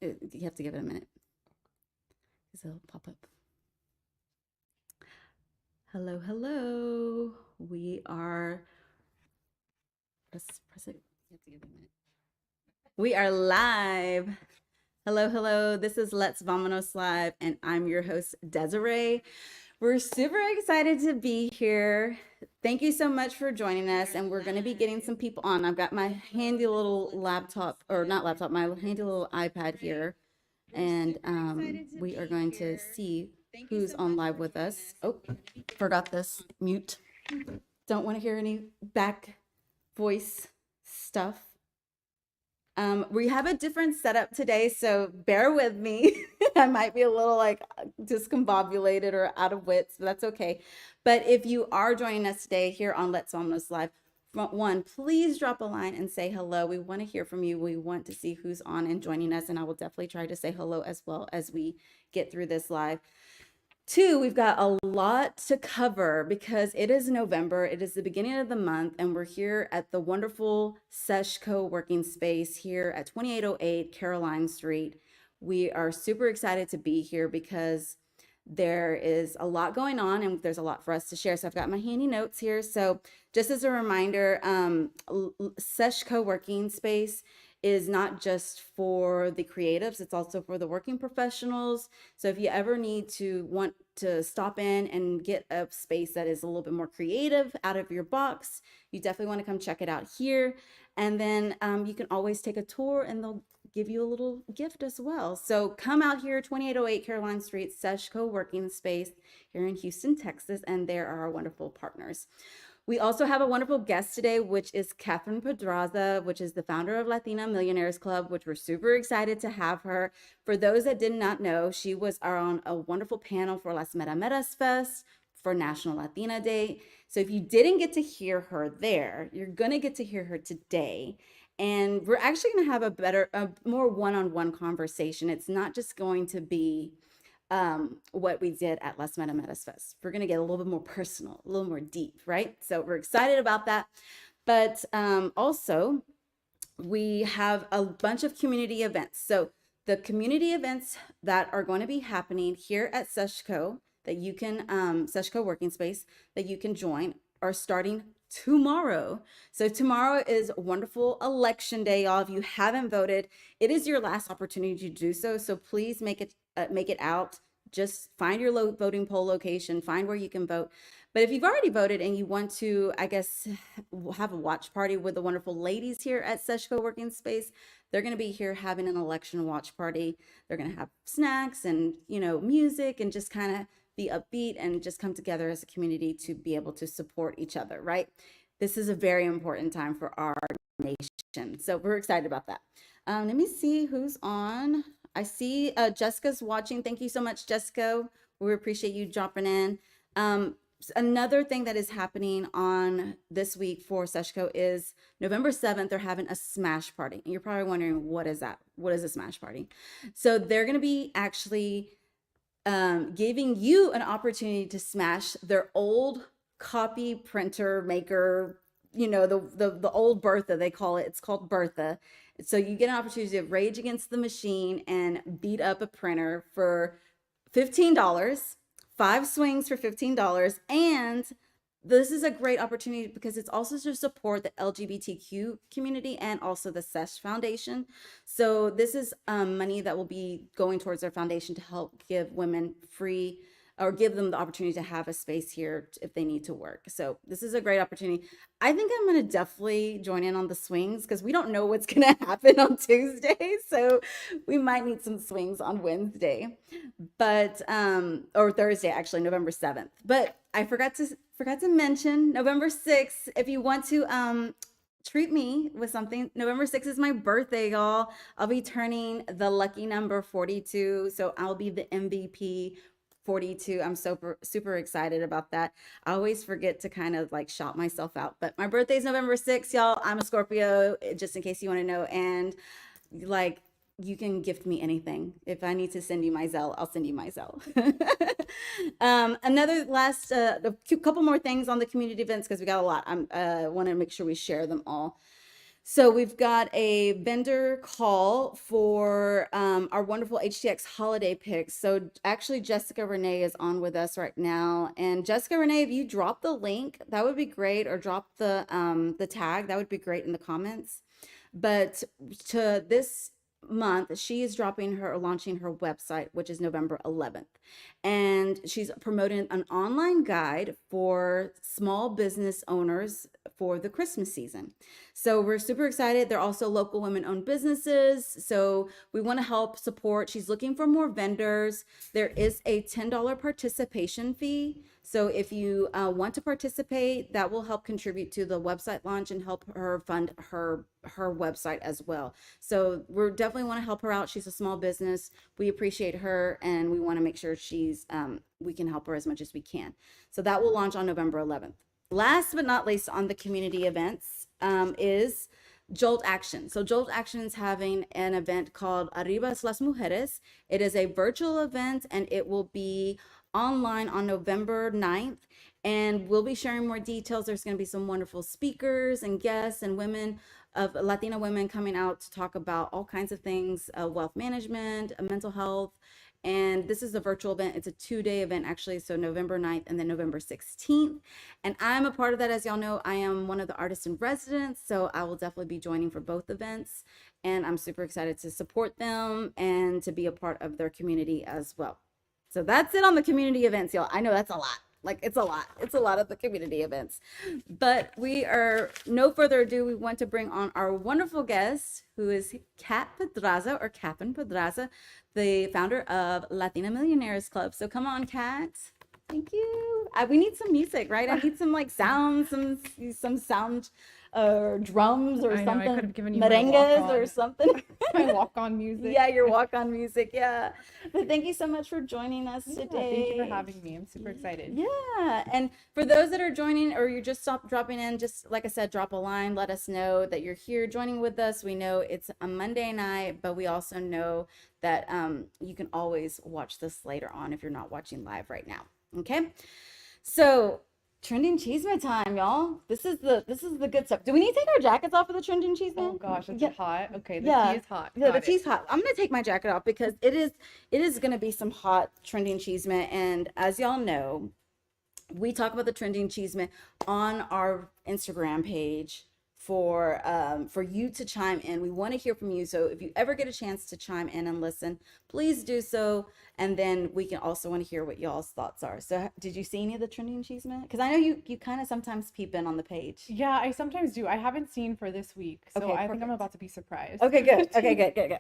You have to give it a minute because it'll pop up. Hello, hello. We are, press it. You have to give it a minute. We are live. Hello, hello. This is Let's Vámonos Live, and I'm your host, Desiree. We're super excited to be here. Thank you so much for joining us, and we're going to be getting some people on. I've got my handy little laptop, or not laptop, my handy little iPad here, and we are going to see who's on live with us. Oh, forgot this. Mute. Don't want to hear any back voice stuff. We have a different setup today, so bear with me. I might be a little like discombobulated or out of wits, but that's okay. But if you are joining us today here on Let's Almost Live, one, please drop a line and say hello. We want to hear from you. We want to see who's on and joining us, and I will definitely try to say hello as well as we get through this live. Two, we've got a lot to cover because it is November. It is the beginning of the month, and we're here at the wonderful Sesh Co-Working Space here at 2808 Caroline Street. We are super excited to be here because there is a lot going on and there's a lot for us to share. So I've got my handy notes here. So just as a reminder, Sesh Co-Working Space is not just for the creatives, it's also for the working professionals. So if you ever want to stop in and get a space that is a little bit more creative, out of your box, you definitely want to come check it out here. And then you can always take a tour and they'll give you a little gift as well. So come out here, 2808 Caroline Street, Sesh Co-Working Space here in Houston, Texas, and there are our wonderful partners. We also have a wonderful guest today, which is Catherine Pedraza, which is the founder of Latina Millionaires Club, which we're super excited to have her. For those that did not know, she was on a wonderful panel for Las Meras Fest for National Latina Day. So if you didn't get to hear her there, you're going to get to hear her today. And we're actually going to have a more one-on-one conversation. It's not just going to be what we did at Las Meras Fest. We're going to get a little bit more personal, a little more deep, right? So we're excited about that. But also, we have a bunch of community events. So the community events that are going to be happening here at Sesco that you can, Sesco Working Space, that you can join are starting tomorrow. So tomorrow is wonderful election day, y'all. If you haven't voted, it is your last opportunity to do so. So please make it out. Just find your voting poll location, find where you can vote. But if you've already voted and you want to, I guess, have a watch party with the wonderful ladies here at Seshco Working Space, they're going to be here having an election watch party. They're going to have snacks and, music and just kind of be upbeat and just come together as a community to be able to support each other, right? This is a very important time for our nation. So we're excited about that. Let me see who's on. I see Jessica's watching. Thank you so much, Jessica. We appreciate you dropping in. Another thing that is happening on this week for Seshco is November 7th, they're having a smash party. And you're probably wondering, what is that? What is a smash party? So they're going to be actually giving you an opportunity to smash their old copy printer maker, the old Bertha, they call it. It's called Bertha. So you get an opportunity to rage against the machine and beat up a printer for $15, 5 swings for $15. And this is a great opportunity because it's also to support the LGBTQ community and also the SESH Foundation. So this is money that will be going towards their foundation to help give women free or give them the opportunity to have a space here if they need to work. So this is a great opportunity. I think I'm going to definitely join in on the swings because we don't know what's going to happen on Tuesday. So we might need some swings on Wednesday, but or Thursday, actually, November 7th. But I forgot to mention November 6th. If you want to treat me with something, November 6th is my birthday, y'all. I'll be turning the lucky number 42. So I'll be the MVP 42. I'm super excited about that. I always forget to kind of like shout myself out, but my birthday is November 6th, y'all. I'm a Scorpio, just in case you want to know. And like, you can gift me anything. If I need to send you my Zelle, I'll send you my Zelle. Another last, a couple more things on the community events because we got a lot. I want to make sure we share them all. So we've got a vendor call for our wonderful HTX holiday picks. So actually, Jessica Renee is on with us right now. And Jessica Renee, if you drop the link, that would be great, or drop the tag, that would be great in the comments. But to this month, she is dropping her or launching her website, which is November 11th. And she's promoting an online guide for small business owners for the Christmas season. So we're super excited. They're also local women owned businesses. So we want to help support. She's looking for more vendors. There is a $10 participation fee. So if you want to participate, that will help contribute to the website launch and help her fund her website as well. So we definitely want to help her out. She's a small business. We appreciate her, and we want to make sure we can help her as much as we can. So that will launch on November 11th. Last but not least on the community events is Jolt Action. So Jolt Action is having an event called Arribas las Mujeres. It is a virtual event, and it will be online on November 9th. And we'll be sharing more details. There's going to be some wonderful speakers and guests and women of Latina women coming out to talk about all kinds of things, wealth management, mental health. And this is a virtual event. It's a 2-day event, actually. So November 9th and then November 16th. And I'm a part of that. As y'all know, I am one of the artists in residence. So I will definitely be joining for both events. And I'm super excited to support them and to be a part of their community as well. So that's it on the community events, y'all. I know that's a lot. Like, it's a lot. It's a lot of the community events. But no further ado, we want to bring on our wonderful guest, who is Cat Pedraza, or Catherine Pedraza, the founder of Latina Millionaires Club. So come on, Cat. Thank you. We need some music, right? I need some like sounds, some sound, drums or something. I could have given you merengues or something. My walk-on music. Yeah, your walk-on music. Yeah. But thank you so much for joining us today. Thank you for having me. I'm super excited. Yeah. And for those that are joining, or you're just dropping in, just like I said, drop a line. Let us know that you're here joining with us. We know it's a Monday night, but we also know that you can always watch this later on if you're not watching live right now. Okay. So trending cheeseman time, y'all. This is the good stuff. Do we need to take our jackets off for the trending cheeseman? Oh gosh, it's hot. Okay, the tea is hot. Yeah, the tea's hot. I'm gonna take my jacket off because it is gonna be some hot trending cheeseman. And as y'all know, we talk about the trending cheeseman on our Instagram page for you to chime in. We want to hear from you. So if you ever get a chance to chime in and listen, please do so. And then we can also want to hear what y'all's thoughts are. So did you see any of the trending cheeseman? Because I know you kind of sometimes peep in on the page. Yeah, I sometimes do. I haven't seen for this week, so okay, I think I'm about to be surprised. Okay, good. Okay, good.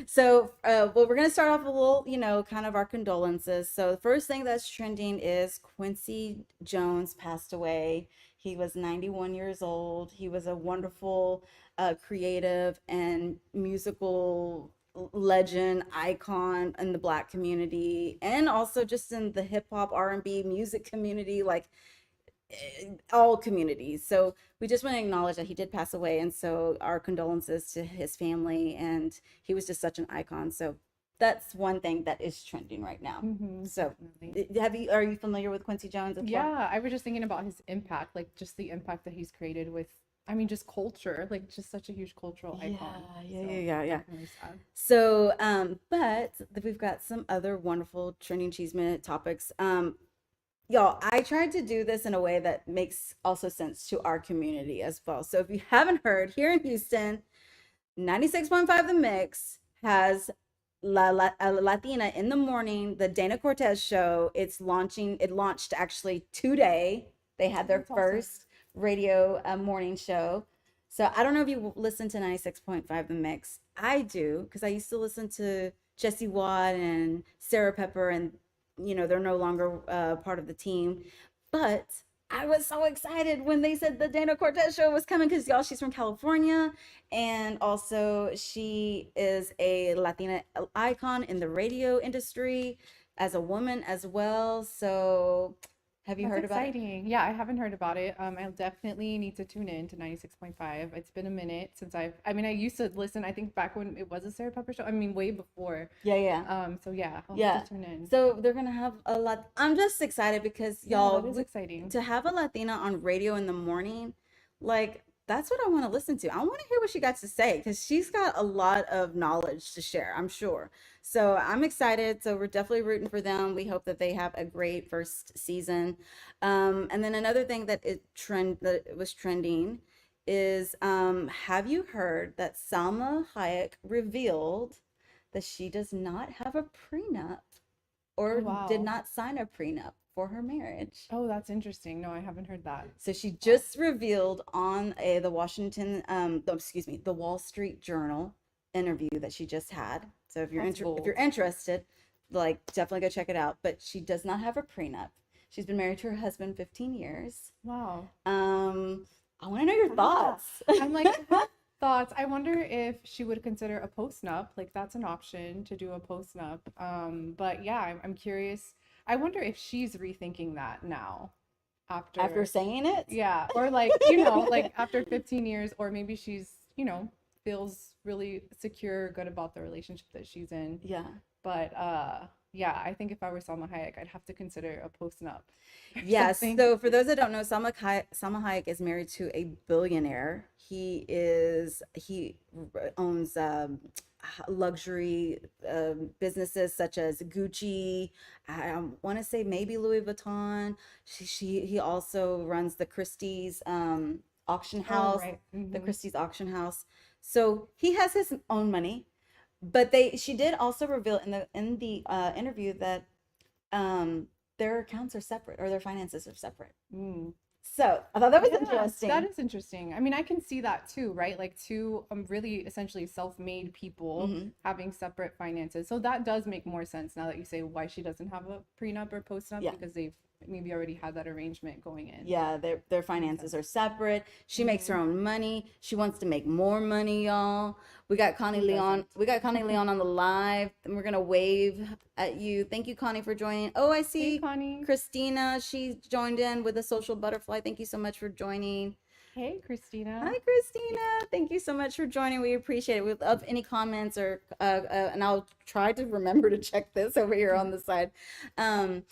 So, well, we're gonna start off a little, kind of our condolences. So the first thing that's trending is Quincy Jones passed away. He was 91 years old. He was a wonderful, creative and musical legend, icon in the Black community, and also just in the hip hop, R&B music community, like all communities. So we just want to acknowledge that he did pass away, and so our condolences to his family. And he was just such an icon. So that's one thing that is trending right now. Mm-hmm, so are you familiar with Quincy Jones as well? Yeah, I was just thinking about his impact, like just the impact that he's created with, I mean, just culture, like just such a huge cultural icon. Yeah. So but we've got some other wonderful trending cheeseman topics. Y'all, I tried to do this in a way that makes also sense to our community as well. So if you haven't heard, here in Houston, 96.5 The Mix has Latina in the morning, the Dana Cortez show. It launched actually today. They had their first radio morning show. So I don't know if you listen to 96.5 The Mix. I do, because I used to listen to Jesse Watt and Sarah Pepper, and they're no longer part of the team. But I was so excited when they said the Dana Cortez show was coming, because y'all, she's from California, and also she is a Latina icon in the radio industry as a woman as well. So have you heard about it? Yeah, I haven't heard about it. I'll definitely need to tune in to 96.5. It's been a minute since I used to listen, I think back when it was a Sarah Pepper show. I mean, way before. Yeah. So yeah, I'll have to tune in. So they're going to have a lot. I'm just excited because y'all, that is exciting. To have a Latina on radio in the morning, like that's what I want to listen to. I want to hear what she got to say because she's got a lot of knowledge to share, I'm sure. So I'm excited. So we're definitely rooting for them. We hope that they have a great first season. And then another thing that it was trending is have you heard that Salma Hayek revealed that she does not have a prenup Oh, or did wow. not sign a prenup for her marriage? Oh, that's interesting. No, I haven't heard that. So she Wow. just revealed on the Wall Street Journal interview that she just had. So That's if you're bold. interested, like definitely go check it out. But she does not have a prenup. She's been married to her husband 15 years. Wow. Um, I want to know your Ah, thoughts. I'm like, I have thoughts. I wonder if she would consider a postnup. Like that's an option to do a postnup. But yeah, I'm curious. I wonder if she's rethinking that now After after, saying it. yeah, or like, like after 15 years, or maybe she's, feels really secure, good about the relationship that she's in. Yeah. But yeah, I think if I were Salma Hayek, I'd have to consider a postnup or Yes. something. So for those that don't know, Salma Hayek is married to a billionaire. He owns luxury businesses such as Gucci. I want to say maybe Louis Vuitton. He also runs the Christie's auction Oh, house, right. the Mm-hmm. Christie's auction house. So he has his own money. But they she did also reveal in the interview that um their accounts are separate or their finances are separate. Mm. So I thought that was Yeah, that interesting. is interesting. I mean, I can see that too, right? Like two really essentially self-made people Hmm. having separate finances. So that does make more sense now that you say why she doesn't have a prenup or postnup Yeah. because they've maybe already had that arrangement going in. Yeah, their Makes finances sense. are separate. She makes her Hmm. own money. She wants to make more money, y'all. Who doesn't? We got Connie Leon on the live, and we're gonna wave at you. Thank you, Connie, for joining. Oh, I Hey, see Connie. Christina. She joined in with a social butterfly. Thank you so much for joining. Hey, Christina. Hi, Christina. Thank you so much for joining. We appreciate it. We love any comments and I'll try to remember to check this over here on the side. Um,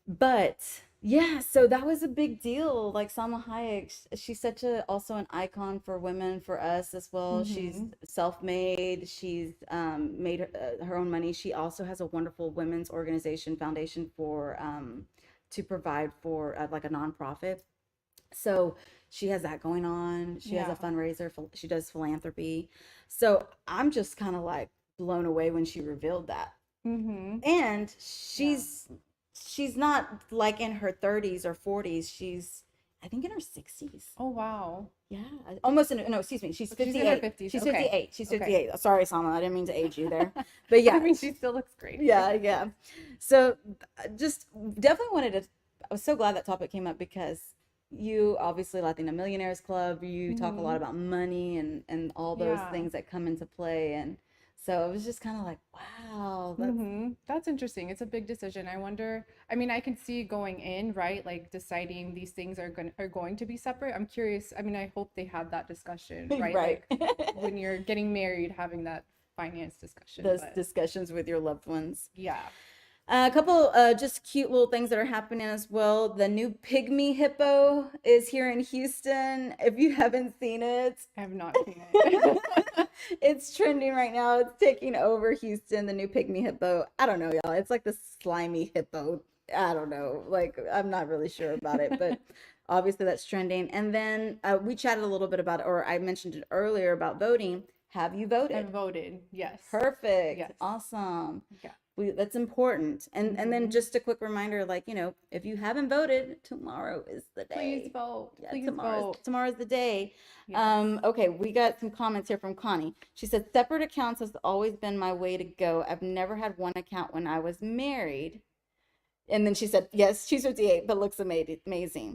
but yeah, so that was a big deal. Like Salma Hayek, she's such a also an icon for women, for us as well. She's Mm-hmm. self-made. She's made her own money. She also has a wonderful women's organization foundation for to provide for like a nonprofit. So she has that going on. She has a Yeah. fundraiser. She does philanthropy. So I'm just kind of like blown away when she revealed that. Mm-hmm. And Yeah. she's not like in her 30s or 40s. She's I think in her 60s. Oh, wow. Yeah, almost in no, excuse me. She's She's in her 58. 50s. She's Okay. 58. She's Okay. 58. Sorry, Sama. I didn't mean to age you there. But I yeah, mean, she still looks great. yeah. So just definitely wanted to I was so glad that topic came up because you obviously Latina Millionaires Club, you talk a lot Mm-hmm. about money and all those Yeah. things that come into play. And so it was just kind of like, wow, that's Mm-hmm. That's interesting. It's a big decision. I wonder, I mean, I can see going in, right? Like deciding these things are going to be separate. I'm curious. I mean, I hope they had that discussion, right? right. Like when you're getting married, having that finance discussion. Those But discussions with your loved ones. yeah, A couple just cute little things that are happening as well. The new pygmy hippo is here in Houston. If you haven't seen it, I have not seen it. it's trending right now. It's taking over Houston, the new pygmy hippo. I don't know, y'all. It's like the slimy hippo. I don't know. Like, I'm not really sure about it, but obviously that's trending. And then we chatted a little bit about, or I mentioned it earlier about voting. Have you I've voted? voted. Yes. Perfect. Yes. Awesome. Yeah. That's important. And then Mm-hmm. just a quick reminder, like, if you haven't voted, tomorrow is the Please day. vote. Yeah, Please vote. tomorrow's the day. Yes. Okay, we got some comments here from Connie. She said, separate accounts has always been my way to go. I've never had one account when I was married. And then she said, yes, she's 58, but looks amazing. Yeah.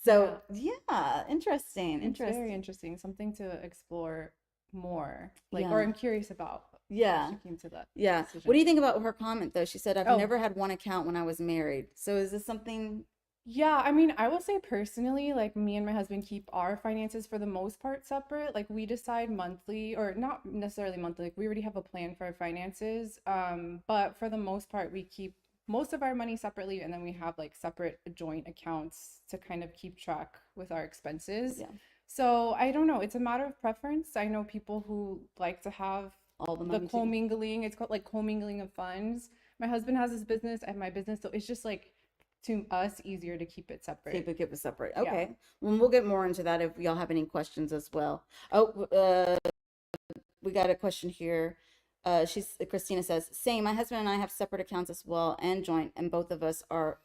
So yeah, interesting. It's very Interesting. interesting. Something to explore more. Like, or Yeah. I'm curious about how Yeah. she came to that Yeah. What decision. do you think about her comment though? She said, I've Oh, never had one account when I was married. So is this something? yeah. I mean, I will say personally, like me and my husband keep our finances for the most part separate. Like we decide monthly, or not necessarily monthly. Like we already have a plan for our finances. But for the most part, we keep most of our money separately, and then we have like separate joint accounts to kind of keep track with our expenses. Yeah. So I don't know. It's a matter of preference. I know people who like to have All the the money too. commingling. It's called like commingling of funds. My husband has his business, I have my business, so it's just like to us easier to keep it separate. Keep it separate. Yeah. Okay. Well, we'll get more into that if y'all have any questions as well. Oh, we got a question here. Christina says, same. My husband and I have separate accounts as well and joint, and both of us have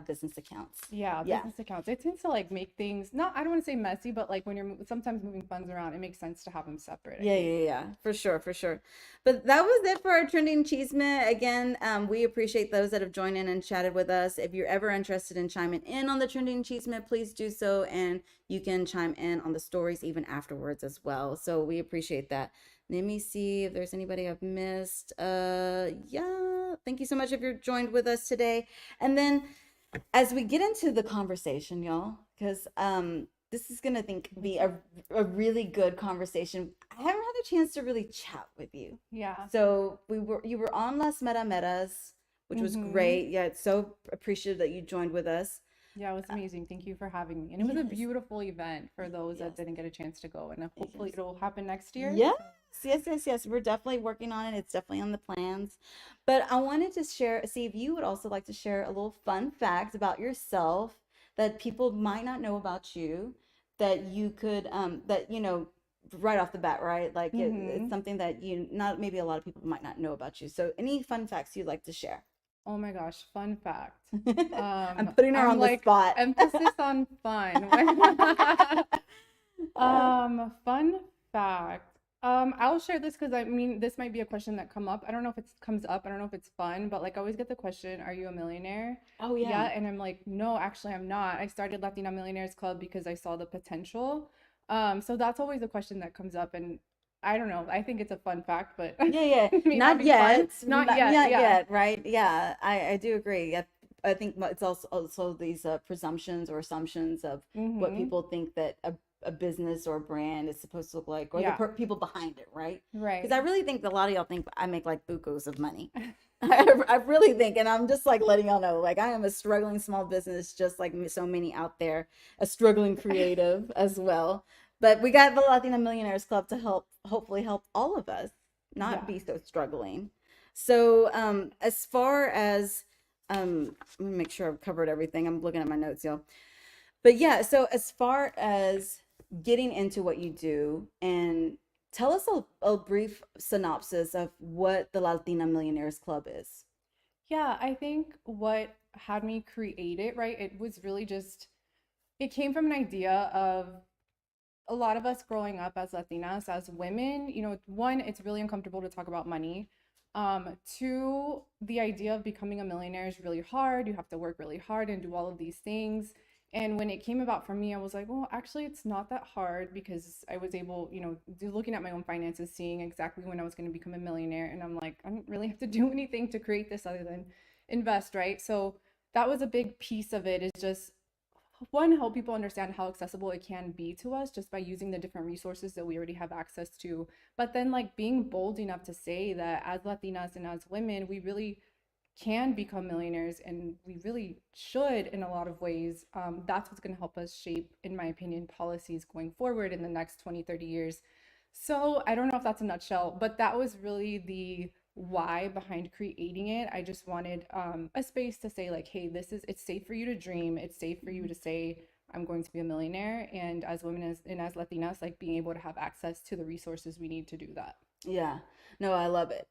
business accounts. Yeah, Yeah. business accounts. It tends to like make things not, I don't want to say messy, but like when you're sometimes moving funds around, it makes sense to have them separate, I Yeah, think. yeah, yeah, for sure, for sure. But that was it for our trending cheeseman. Again, we appreciate those that have joined in and chatted with us. If you're ever interested in chiming in on the trending cheeseman, please do so, and you can chime in on the stories even afterwards as well. So we appreciate that. Let me see if there's anybody I've missed. Yeah, thank you so much if you're joined with us today. And then as we get into the conversation, y'all, because this is gonna be a really good conversation. I haven't had a chance to really chat with you. Yeah. So you were on Las Mera Meras, which was Mm-hmm. great. Yeah, it's so appreciative that you joined with us. Yeah, it was amazing. Thank you for having me. And it was a Yes, beautiful event for those that yes, didn't get a chance to go. And hopefully yes. it'll happen next year. Yes, yes, yes, yes. We're definitely working on it. It's definitely on the plans. But I wanted to see if you would also like to share a little fun fact about yourself that people might not know about you, that you could, that, right off the bat, right? Like it's Mm-hmm. something that not maybe a lot of people might not know about you. So any fun facts you'd like to share? Oh my gosh, fun fact. I'm putting her I'm on the like spot. emphasis on fun. Fun fact. I'll share this because I mean this might be a question that come up. I don't know if it comes up. I don't know if it's fun, but like I always get the question, "Are you a millionaire?" Oh Yeah, yeah. and I'm like, "No, actually I'm not. I started Latina Millionaires Club because I saw the potential." So that's always a question that comes up, and I don't know. I think it's a fun fact, but Yeah, yeah. it may not Not be fun. yet. Not yet. Not Yeah. yet, right? Yeah, I do agree. I think it's also these presumptions or assumptions of what Mm-hmm. people think that a business or a brand is supposed to look like, or the Yeah. people behind it, right? Because Right. I really think that a lot of y'all think I make like bucos of money. I really think, and I'm just like letting y'all know, like I am a struggling small business, just like so many out there, a struggling creative as well. But we got the Latina Millionaires Club to hopefully help all of us not Yeah. be so struggling. So, as far as, let me make sure I've covered everything. I'm looking at my notes, y'all. But yeah, so as far as getting into what you do, and tell us a brief synopsis of what the Latina Millionaires Club is. Yeah, I think what had me create it, right? It was really just, it came from an idea of a lot of us growing up as Latinas, as women, one, it's really uncomfortable to talk about money. Two, the idea of becoming a millionaire is really hard. You have to work really hard and do all of these things. And when it came about for me, I was like, well, actually, it's not that hard because I was able, looking at my own finances, seeing exactly when I was going to become a millionaire. And I'm like, I don't really have to do anything to create this other than invest, right? So that was a big piece of it, is just one, help people understand how accessible it can be to us just by using the different resources that we already have access to. But then, like, being bold enough to say that as Latinas and as women, we really can become millionaires and we really should in a lot of ways. That's what's going to help us shape, in my opinion, policies going forward in the next 20, 30 years. So I don't know if that's a nutshell, but that was really the why behind creating it. I just wanted a space to say like, hey, it's safe for you to dream. It's safe for you to say, I'm going to be a millionaire. And as women and as Latinas, like being able to have access to the resources we need to do that. Yeah, no, I love it.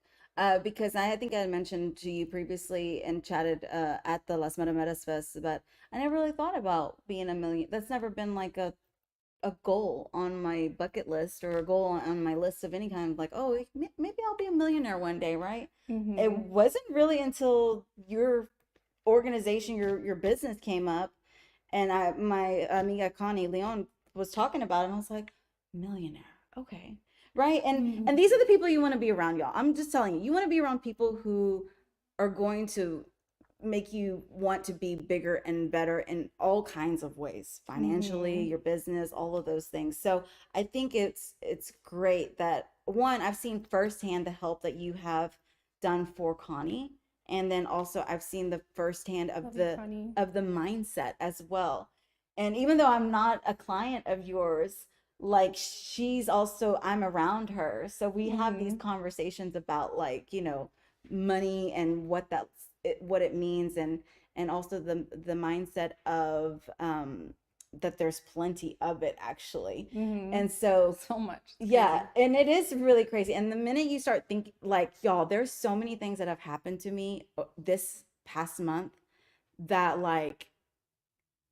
Because I think I mentioned to you previously and chatted at the Las Matameras Fest, but I never really thought about being a million. That's never been like a goal on my bucket list or a goal on my list of any kind of like, oh, maybe I'll be a millionaire one day, right? It Mm-hmm. wasn't really until your organization, your business came up, and my amiga Connie Leon was talking about it, and I was like, millionaire, okay, right? And these are the people you want to be around, y'all. I'm just telling you, you want to be around people who are going to make you want to be bigger and better in all kinds of ways, financially, Mm-hmm. your business, all of those things. So I think it's great that, one, I've seen firsthand the help that you have done for Connie, and then also I've seen the firsthand Love you, Connie. of the mindset as well. And even though I'm not a client of yours, like she's also, I'm around her. So we have these Mm-hmm. conversations about like, money and what it means, and also the mindset of that there's plenty of it actually. Mm-hmm. And so So much. It's yeah, crazy. and it is really crazy. And the minute you start thinking, like, y'all, there's so many things that have happened to me this past month that, like,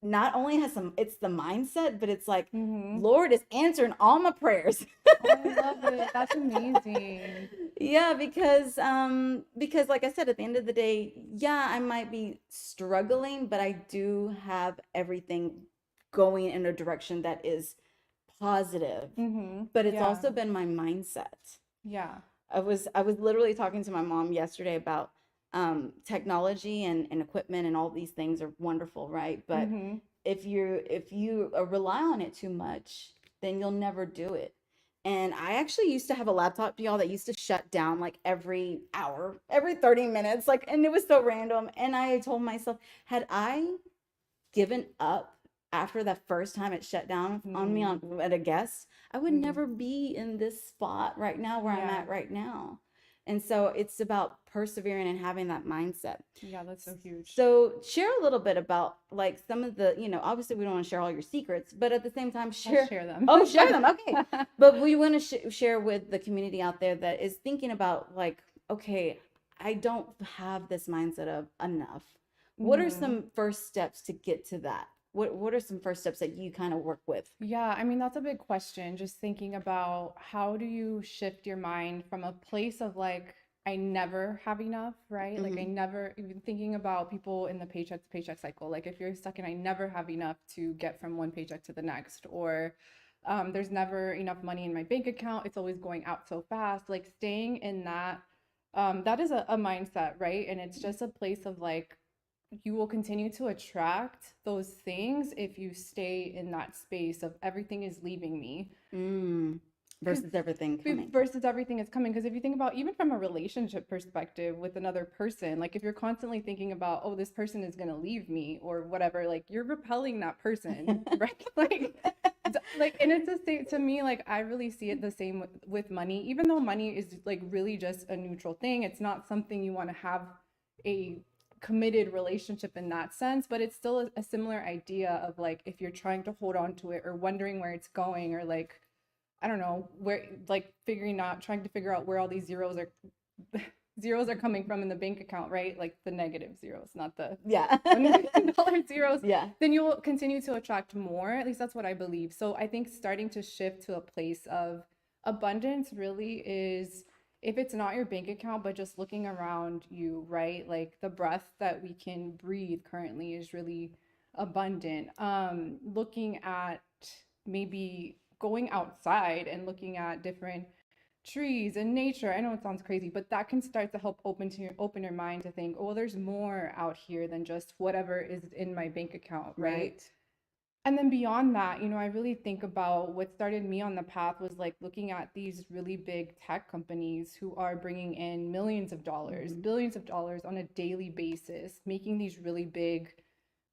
not only has some, it's the mindset, but it's like, Mm-hmm. Lord is answering all my prayers. Oh, I love it. That's amazing. Yeah, because like I said, at the end of the day, yeah, I might be struggling, but I do have everything going in a direction that is positive. Mm-hmm. But it's Yeah. also been my mindset. Yeah. I was literally talking to my mom yesterday about technology and equipment, and all these things are wonderful, right? But Mm-hmm. if you rely on it too much, then you'll never do it. And I actually used to have a laptop, y'all, that used to shut down like every hour, every 30 minutes, like, and it was so random. And I told myself, had I given up after the first time it shut down on me Mm-hmm. on at a guest, I would Mm-hmm. never be in this spot right now where I'm Yeah. at right now. And so it's about persevering and having that mindset. Yeah, that's so huge. So share a little bit about like some of the, obviously we don't want to share all your secrets, but at the same time I'll share. share them. Oh, share them. Okay. But we want to share with the community out there that is thinking about like, okay, I don't have this mindset of enough. What are Mm-hmm. some first steps to get to that? What are some first steps that you kind of work with? Yeah, I mean, that's a big question. Just thinking about how do you shift your mind from a place of like, I never have enough, right? Like, I Mm-hmm. never, even thinking about people in the paycheck to paycheck cycle. Like, if you're stuck in, I never have enough to get from one paycheck to the next, or there's never enough money in my bank account, it's always going out so fast. Like, staying in that, that is a mindset, right? And it's just a place of like, you will continue to attract those things if you stay in that space of everything is leaving me. Mm. Because Versus everything coming. versus everything is coming. Because if you think about even from a relationship perspective with another person, like if you're constantly thinking about, oh, this person is going to leave me or whatever, like you're repelling that person, right? Like, and it's the same to me. Like, I really see it the same with money, even though money is like really just a neutral thing. It's not something you want to have a committed relationship in that sense, but it's still a similar idea of like if you're trying to hold on to it or wondering where it's going, or like I don't know where, like trying to figure out where all these zeros are coming from in the bank account, right? Like the negative zeros, not the Yeah. $1 million zeros. Yeah. Then you will continue to attract more. At least that's what I believe. So I think starting to shift to a place of abundance really is, if it's not your bank account, but just looking around you, right? Like the breath that we can breathe currently is really abundant. Looking at maybe going outside and looking at different trees and nature. I know it sounds crazy, but that can start to help open your mind to think, oh, well, there's more out here than just whatever is in my bank account, right? Right. And then beyond that, I really think about what started me on the path was like looking at these really big tech companies who are bringing in millions of dollars, Mm-hmm. billions of dollars on a daily basis, making these really big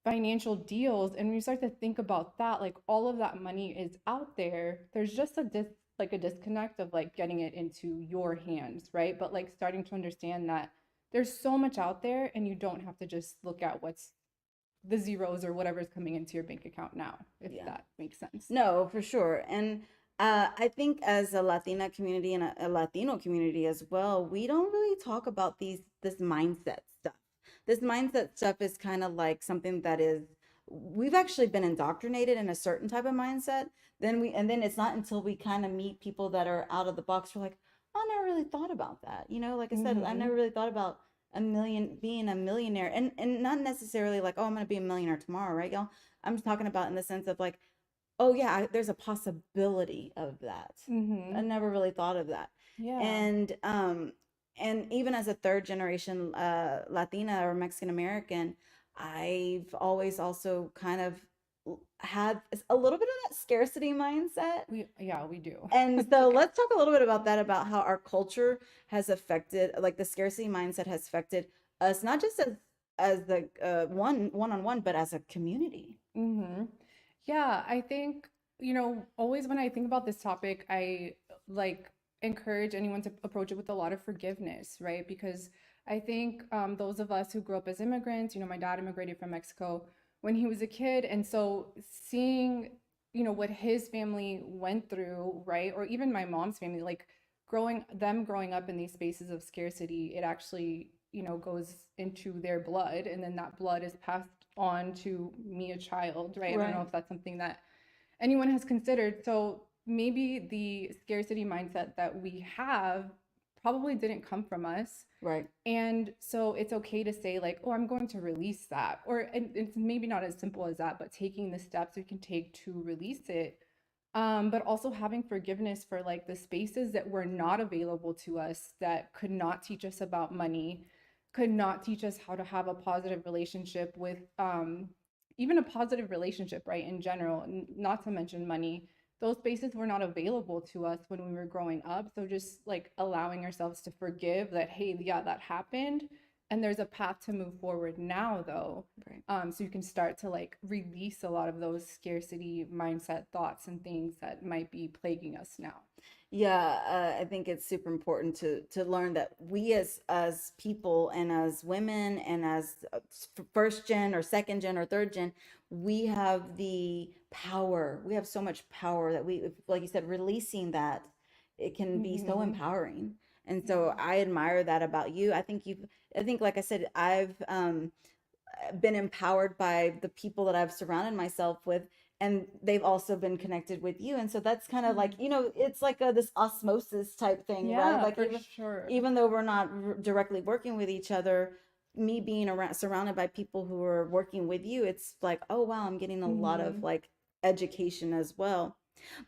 financial deals. And when you start to think about that, like all of that money is out there. There's just like a disconnect of like getting it into your hands, right? But like starting to understand that there's so much out there and you don't have to just look at what's the zeros or whatever's coming into your bank account now, if Yeah. that makes sense. No, for sure. And I think as a Latina community and a Latino community as well, we don't really talk about this mindset stuff. This mindset stuff is kind of like something that is, we've actually been indoctrinated in a certain type of mindset. And then it's not until we kind of meet people that are out of the box, we're like, "Oh, I never really thought about that. Like I said, I Mm-hmm. never really thought about being a millionaire, and not necessarily like, oh, I'm gonna be a millionaire tomorrow, right, y'all? I'm just talking about in the sense of like, oh yeah, there's a possibility of that. I Mm-hmm. never really thought of that. Yeah. And even as a third generation Latina or Mexican American, I've always also kind of had a little bit of that scarcity mindset. We do. And so let's talk a little bit about that, about how our culture has affected, like the scarcity mindset has affected us, not just as the one on one, but as a community. Mm-hmm. Yeah, I think, always when I think about this topic, I like encourage anyone to approach it with a lot of forgiveness, right? Because I think those of us who grew up as immigrants, my dad immigrated from Mexico when he was a kid. And so seeing, what his family went through, right? Or even my mom's family, like growing up in these spaces of scarcity, it actually, goes into their blood. And then that blood is passed on to me, a child, right? I don't know Right. if that's something that anyone has considered. So maybe the scarcity mindset that we have probably didn't come from us. Right. And so it's okay to say, like, oh, I'm going to release that. Or and it's maybe not as simple as that, but taking the steps we can take to release it. But also having forgiveness for like the spaces that were not available to us, that could not teach us about money, could not teach us how to have a positive relationship with even a positive relationship, right? In general, not to mention money. Those spaces were not available to us when we were growing up. So just like allowing ourselves to forgive that, hey, yeah, that happened. And there's a path to move forward now, though. Right. So you can start to like release a lot of those scarcity mindset thoughts and things that might be plaguing us now. Yeah, I think it's super important to learn that we as people and as women and as first gen or second gen or third gen, we have the power. We have so much power that like you said, releasing that, it can be so Mm-hmm. empowering. And so Yeah. I admire that about you. I think, like I said, I've been empowered by the people that I've surrounded myself with, and they've also been connected with you. And so that's kind of like, Mhm. it's like this osmosis type thing, right? Yeah, Like for sure. even though we're not directly working with each other, me being around surrounded by people who are working with you, it's like, oh wow, I'm getting a lot of Mm-hmm. like education as well.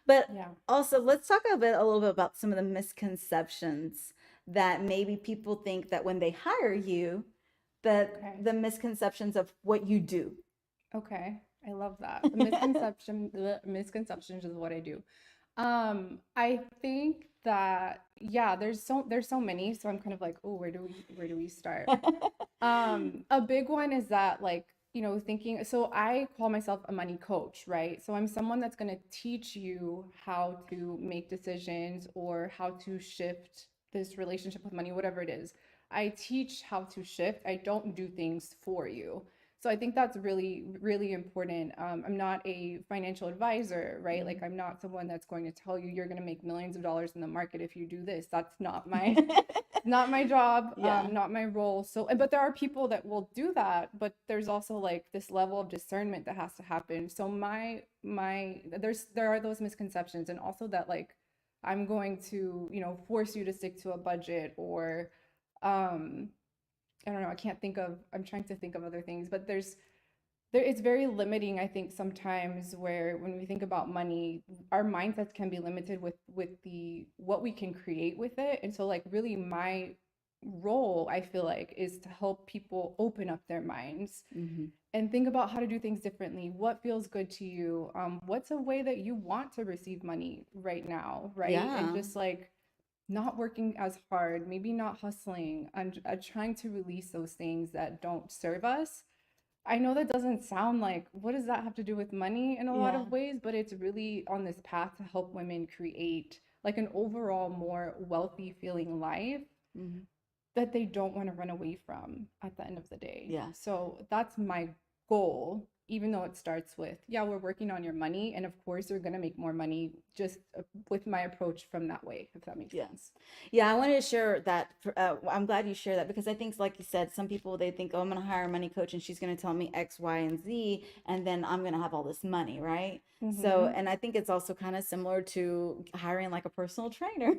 But Yeah. also, let's talk a little bit about some of the misconceptions that maybe people think that when they hire you, that Okay. the misconceptions of what you do. Okay. I love that. The misconceptions is what I do. I think that yeah, there's so many, so I'm kind of like, oh, where do we start? A big one is that like, thinking, so I call myself a money coach, right? So I'm someone that's going to teach you how to make decisions or how to shift this relationship with money, whatever it is. I teach how to shift. I don't do things for you. So I think that's really, really important. I'm not a financial advisor, right? Like Mhm. I'm not someone that's going to tell you you're going to make millions of dollars in the market if you do this. That's not my job, Yeah. not my role. So, but there are people that will do that, but there's also like this level of discernment that has to happen. So there are those misconceptions, and also that like I'm going to, force you to stick to a budget, or um I don't know, I'm trying to think of other things, but it's very limiting, I think, sometimes, where when we think about money, our mindsets can be limited with the what we can create with it. And so like really my role, I feel like, is to help people open up their minds Hmm. and think about how to do things differently. What feels good to you? What's a way that you want to receive money right now, right? And Yeah. just like not working as hard, maybe not hustling, and trying to release those things that don't serve us. I know that doesn't sound like, what does that have to do with money, in a lot Yeah. of ways, but it's really on this path to help women create like an overall more wealthy feeling life Hmm. that they don't want to run away from at the end of the day. Yeah. So that's my goal, even though it starts with, yeah, we're working on your money. And of course, you're going to make more money just with my approach from that way, if that makes Yeah. sense. Yeah, I wanted to share that. I'm glad you share that because I think, like you said, some people they think, oh, I'm going to hire a money coach and she's going to tell me X, Y, and Z, and then I'm going to have all this money, right? So, Mm-hmm. and I think it's also kind of similar to hiring like a personal trainer.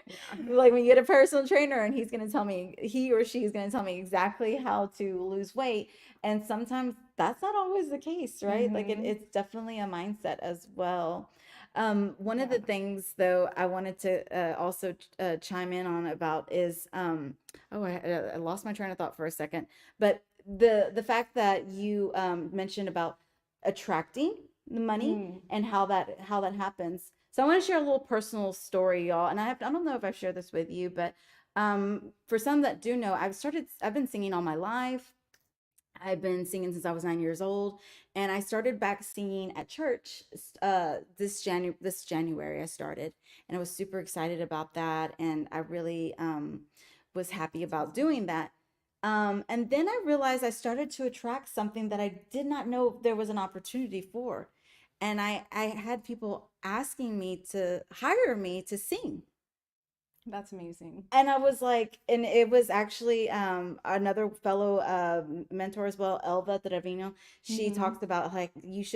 Yeah. Like when you get a personal trainer and he or she is going to tell me exactly how to lose weight. And sometimes that's not always the case, right? Like Mm-hmm. it's definitely a mindset as well. One of Yeah. the things, though, I wanted to also chime in on about is, oh, I lost my train of thought for a second, but the fact that you mentioned about attracting the money Mm. and how that happens. So I want to share a little personal story, y'all, and I don't know if I've shared this with you, but for some that do know, I've been singing all my life. I've been singing since I was 9 years old, and I started back singing at church. This January I started, and I was super excited about that, and I really was happy That's about awesome. doing that. And then I realized I started to attract something that I did not know there was an opportunity for, and I had people asking me to hire me to sing. That's amazing. And I was like, and it was actually another fellow mentor as well, Elva Trevino. She Mm-hmm. talks about like use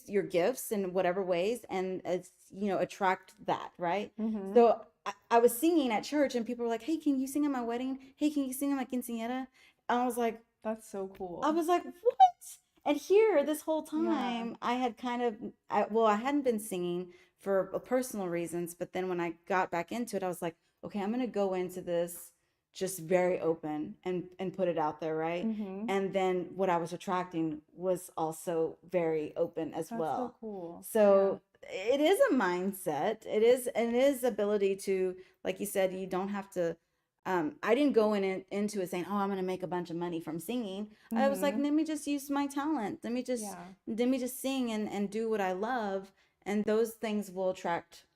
your gifts in whatever ways, and it's attract that, right? Mm-hmm. So I was singing at church, and people were like, "Hey, can you sing at my wedding? Hey, can you sing at my quinceañera?" And That's so I cool. was like, what? And here, this whole Yeah. time, I had kind of, well, I hadn't been singing for personal reasons, but then when I got back into it, I was like, okay, I'm gonna go into this just very open and put it out there, right? Mm-hmm. And then what I was attracting was also very open as That's so well. cool. Yeah. So it is a mindset. It is ability to, like you said, you don't have to I didn't go into it saying, "Oh, I'm going to make a bunch of money from singing." I was like, Mm-hmm. "Let me just use my talent. Yeah. Let me just sing and do what I love, and those things will attract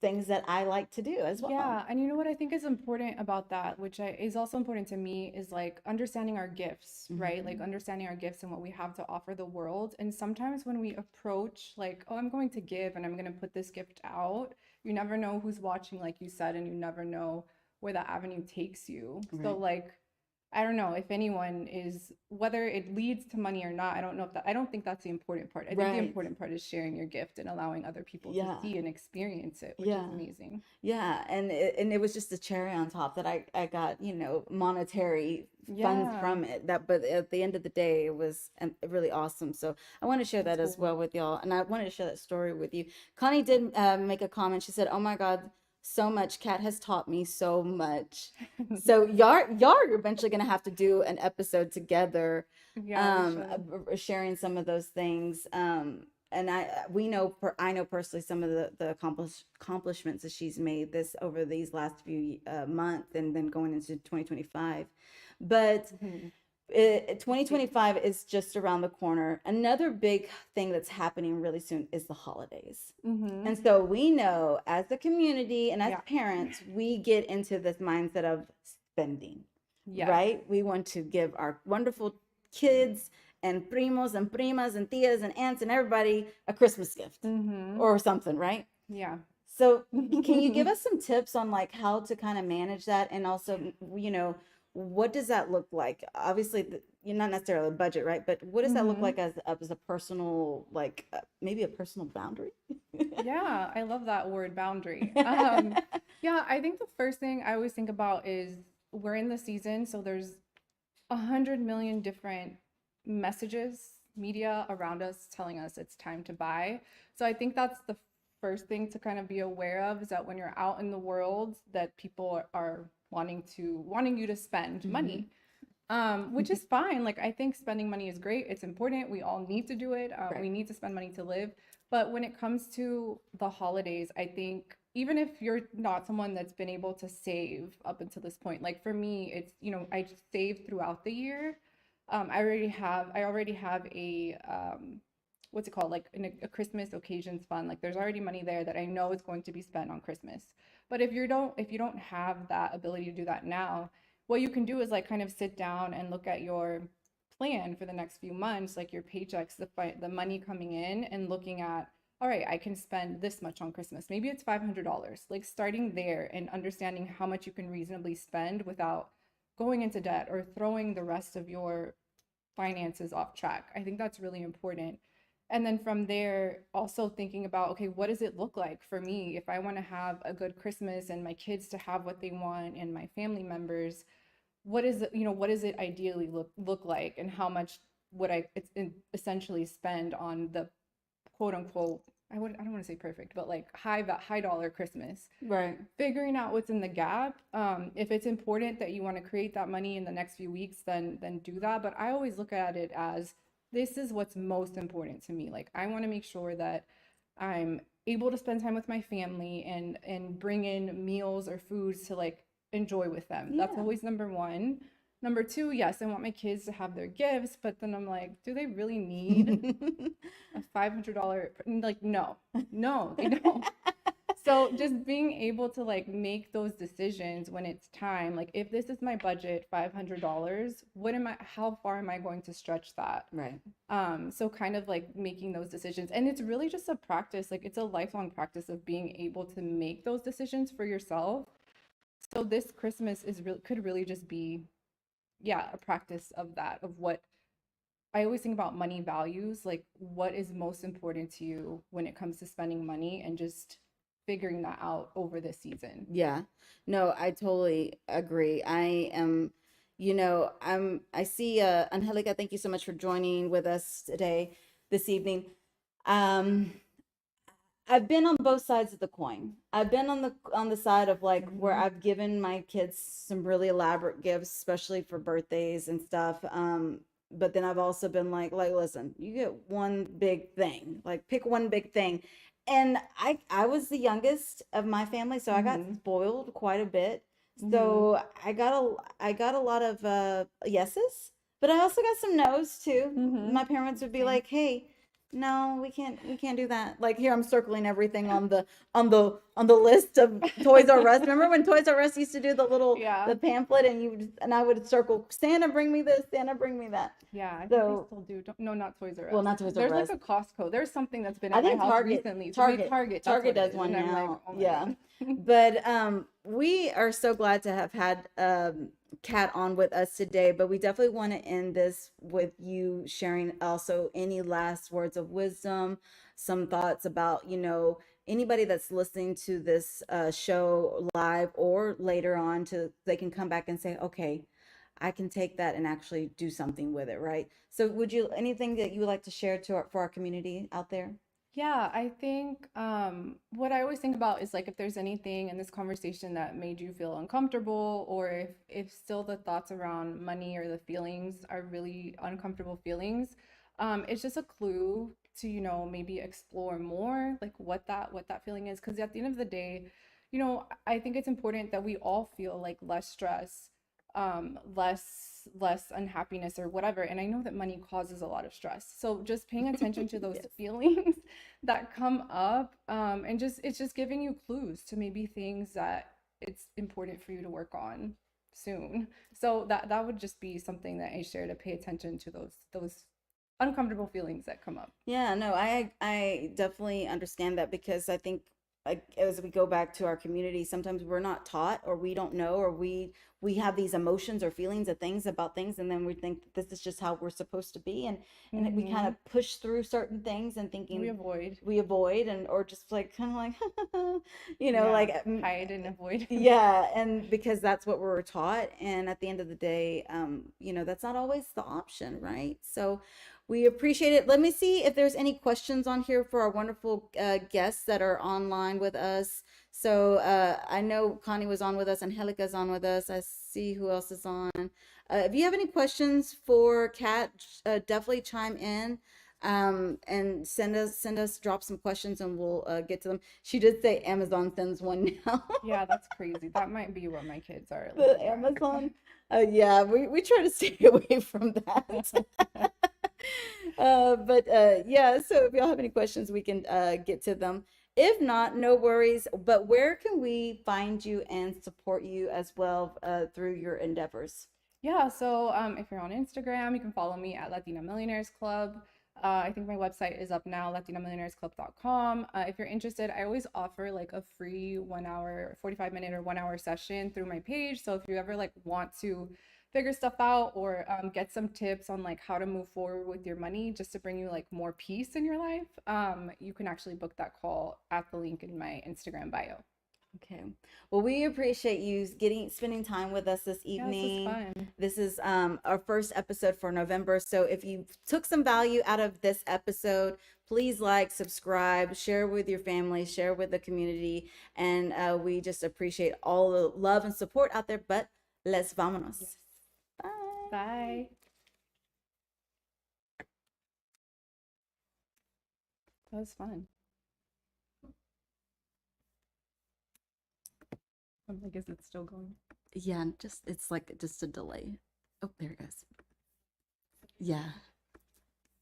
things that I like to do as well." Yeah, and you know what I think is important about that, is also important to me, is like understanding our gifts, right? Like Hmm. understanding our gifts and what we have to offer the world. And sometimes when we approach like, oh, I'm going to give and I'm going to put this gift out, you never know who's watching, like you said, and you never know where that avenue takes you. So Right. like I don't know if anyone is, whether it leads to money or not. I don't know if that, I don't think that's the important part. I think the Right. important part is sharing your gift and allowing other people to Yeah. see and experience it, which is Yeah. amazing. Yeah, and it was just a cherry on top that I got, monetary funds Yeah, from it. But at the end of the day, it was really awesome. So I want to share that's that as cool. well with y'all, and I wanted to share that story with you. Connie did make a comment. She said, "Oh my God, so much. Kat has taught me so much." So y'all are eventually gonna have to do an episode together, Yeah, we should. sharing some of those things. And I know personally some of the accomplishments that she's made this over these last few months and then going into 2025. But Mhm. It's big. 2025 is just around the corner. Another big thing that's happening really soon is the holidays. Mm-hmm. And so we know as a community and as Yeah. parents, we get into this mindset of spending, Yes. right? We want to give our wonderful kids and primos and primas and tias and aunts and everybody a Christmas gift Mm-hmm. or something, right? Yeah. So can you give us some tips on like how to kind of manage that, and also, what does that look like? Obviously, you're not necessarily a budget, right? But what does that look Mm-hmm. like as a personal, like maybe a personal boundary? Yeah, I love that word boundary. Yeah, I think the first thing I always think about is we're in the season, so there's 100 million different messages, media around us telling us it's time to buy. So I think that's the first thing to kind of be aware of, is that when you're out in the world, that people are wanting you to spend Hmm. money. Which is fine. Like I think spending money is great. It's important. We all need to do it. Right. We need to spend money to live. But when it comes to the holidays, I think even if you're not someone that's been able to save up until this point, like for me, it's I save throughout the year. I already have a what's it called, like a Christmas occasions fund. Like there's already money there that I know is going to be spent on Christmas. But if you don't have that ability to do that now, what you can do is like kind of sit down and look at your plan for the next few months, like your paychecks, the money coming in, and looking at, all right, I can spend this much on Christmas. Maybe it's $500. Like starting there and understanding how much you can reasonably spend without going into debt or throwing the rest of your finances off track. I think that's really important. And then from there, also thinking about, okay, what does it look like for me if I want to have a good Christmas and my kids to have what they want and my family members? What does it ideally look like, and how much would essentially spend on the quote unquote, I don't want to say perfect, but like high dollar Christmas. Right. Figuring out what's in the gap. If it's important that you want to create that money in the next few weeks, then do that. But I always look at it as, this is what's most important to me. Like I want to make sure that I'm able to spend time with my family and bring in meals or foods to like enjoy with them. That's Yeah. always number one. Number two, yes, I want my kids to have their gifts, but then I'm like, do they really need a $500? Like, no, no, they don't. So just being able to like make those decisions when it's time, like if this is my budget, $500, how far am I going to stretch that? Right. So kind of like making those decisions. And it's really just a practice, like it's a lifelong practice of being able to make those decisions for yourself. So this Christmas could really just be, yeah, a practice of that, of what I always think about money values, like what is most important to you when it comes to spending money and just figuring that out over this season. Yeah. No, I totally agree. I am, I see Angelica, thank you so much for joining with us today, this evening. Um, I've been on both sides of the coin. I've been on the side of like where Mhm. I've given my kids some really elaborate gifts, especially for birthdays and stuff. But then I've also been like, listen, you get one big thing. Like pick one big thing. And I was the youngest of my family, so I got Mhm. spoiled quite a bit. Mhm. So I got a lot of yeses, but I also got some no's too. Mhm. My parents would be Same. like, "Hey, no, we can't do that." Like here I'm circling everything on the list of Toys R Us. Remember when Toys R Us used to do Yeah. the pamphlet and I would circle Santa bring me this, Santa bring me that. Yeah, I think they So, still do. No, not Toys R well, Us. not Toys There's R like Us. a Costco. There's something that's been I at my think house Target, recently. So maybe Target, Target, that's Target what it does is. one And I'm like, now. oh my Yeah. God. But we are so glad to have had Kat on with us today, but we definitely want to end this with you sharing also any last words of wisdom, some thoughts about, anybody that's listening to this show live or later on to they can come back and say, okay, I can take that and actually do something with it, right? So would you anything that you would like to share for our community out there? Yeah, I think what I always think about is like if there's anything in this conversation that made you feel uncomfortable, or if still the thoughts around money or the feelings are really uncomfortable feelings, it's just a clue to, maybe explore more like what that feeling is. Because at the end of the day, I think it's important that we all feel like less stress, less unhappiness or whatever. And I know that money causes a lot of stress. So just paying attention to those Yes. feelings that come up, and just it's just giving you clues to maybe things that it's important for you to work on soon. So that would just be something that I share, to pay attention to those uncomfortable feelings that come up. Yeah, no, I definitely understand that because I think like as we go back to our community, sometimes we're not taught or we don't know or we have these emotions or feelings of things about things and then we think that this is just how we're supposed to be and we kind Mm-hmm. of push through certain things and We thinking avoid. we avoid and or just like kind of like Yeah, like hide and avoid. yeah, and because that's what we're taught, and at the end of the day, that's not always the option, right? So we appreciate it. Let me see if there's any questions on here for our wonderful guests that are online with us. So I know Connie was on with us, and Angelica's on with us. I see who else is on. If you have any questions for Kat, definitely chime in and send us drop some questions and we'll get to them. She did say Amazon sends one now. Yeah, that's crazy. That might be what my kids are The looking Amazon. Yeah, we try to stay away from that. at. But yeah, so if y'all have any questions, we can get to them. If not, no worries. But where can we find you and support you as well through your endeavors? Yeah, so if you're on Instagram, you can follow me at Latina Millionaires Club. I think my website is up now, latinamillionairesclub.com. If you're interested, I always offer like a free 1 hour, 45-minute or 1 hour session through my page. So if you ever like want to figure stuff out or get some tips on like how to move forward with your money just to bring you like more peace in your life, you can actually book that call at the link in my Instagram bio. Okay. Well, we appreciate you spending time with us this Yeah, this was evening. fun. This is our first episode for November. So if you took some value out of this episode, please like, subscribe, share with your family, share with the community, and we just appreciate all the love and support out there. But let's Yes. vámonos. Bye. Bye. That was fun. I'm like, is it still going? Yeah, just it's like just a delay. Oh, there it goes. Yeah.